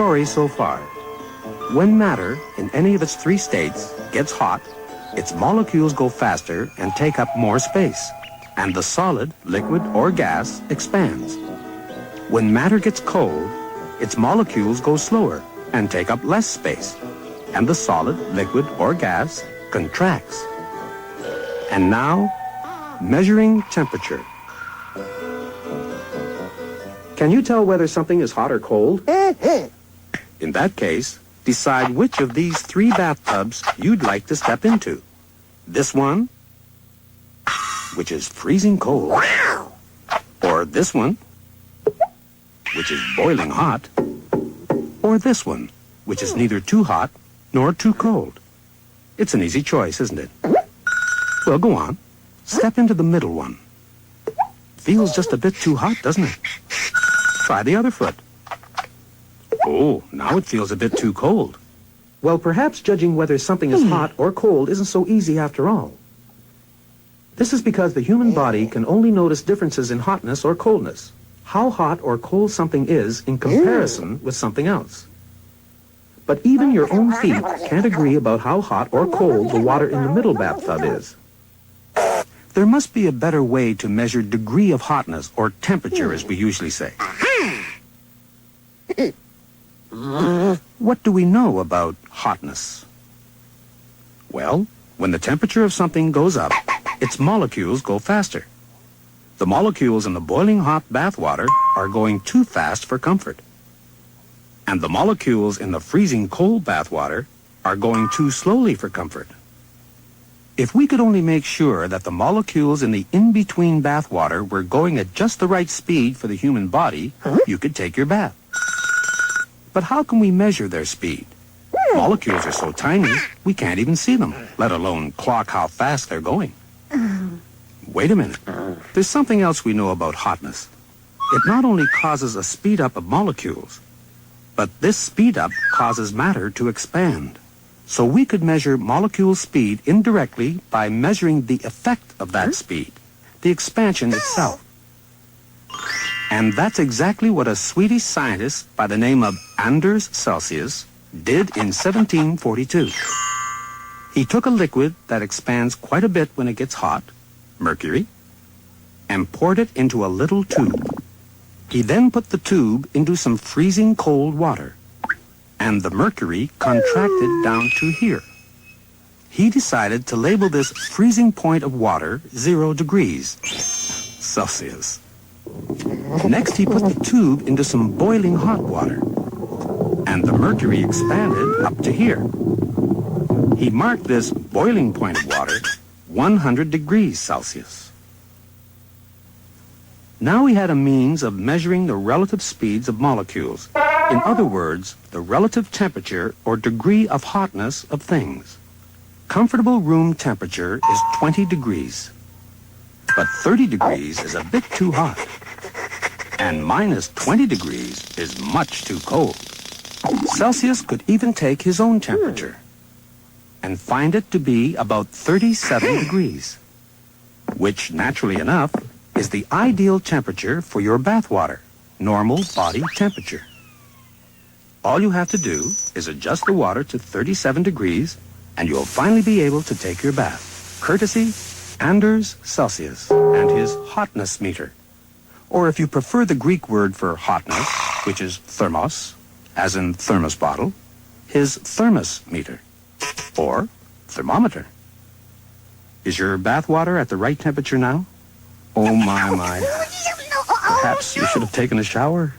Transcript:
story so far. When matter, in any of its three states, gets hot, its molecules go faster and take up more space, and the solid, liquid, or gas expands. When matter gets cold, its molecules go slower and take up less space, and the solid, liquid, or gas contracts. And now, measuring temperature. Can you tell whether something is hot or cold? In that case, decide which of these three bathtubs you'd like to step into. This one, which is freezing cold, or this one, which is boiling hot, or this one, which is neither too hot nor too cold. It's an easy choice, isn't it? Well, go on. Step into the middle one. Feels just a bit too hot, doesn't it? Try the other foot. Oh, now it feels a bit too cold. Well, perhaps judging whether something is hot or cold isn't so easy after all. This is because the human body can only notice differences in hotness or coldness, how hot or cold something is in comparison with something else. But even your own feet can't agree about how hot or cold the water in the middle bathtub is. There must be a better way to measure degree of hotness, or temperature as we usually say. What do we know about hotness? Well, when the temperature of something goes up, its molecules go faster. The molecules in the boiling hot bath water are going too fast for comfort. And the molecules in the freezing cold bath water are going too slowly for comfort. If we could only make sure that the molecules in the in-between bath water were going at just the right speed for the human body, you could take your bath. But how can we measure their speed? Molecules are so tiny, we can't even see them, let alone clock how fast they're going. Wait a minute. There's something else we know about hotness. It not only causes a speed up of molecules, but this speed up causes matter to expand. So we could measure molecule speed indirectly by measuring the effect of that speed, the expansion itself. And that's exactly what a Swedish scientist by the name of Anders Celsius did in 1742. He took a liquid that expands quite a bit when it gets hot, mercury, and poured it into a little tube. He then put the tube into some freezing cold water, and the mercury contracted down to here. He decided to label this freezing point of water 0 degrees Celsius. Next, he put the tube into some boiling hot water, and the mercury expanded up to here. He marked this boiling point of water 100 degrees Celsius. Now he had a means of measuring the relative speeds of molecules. In other words, the relative temperature or degree of hotness of things. Comfortable room temperature is 20 degrees. But 30 degrees is a bit too hot. And minus 20 degrees is much too cold. Celsius could even take his own temperature and find it to be about 37 degrees, which, naturally enough, is the ideal temperature for your bath water, normal body temperature. All you have to do is adjust the water to 37 degrees, and you'll finally be able to take your bath, courtesy Anders Celsius and his hotness meter. Or if you prefer the Greek word for hotness, which is thermos, as in thermos bottle, his thermos meter, or thermometer. Is your bath water at the right temperature now? Oh, my. Perhaps you should have taken a shower.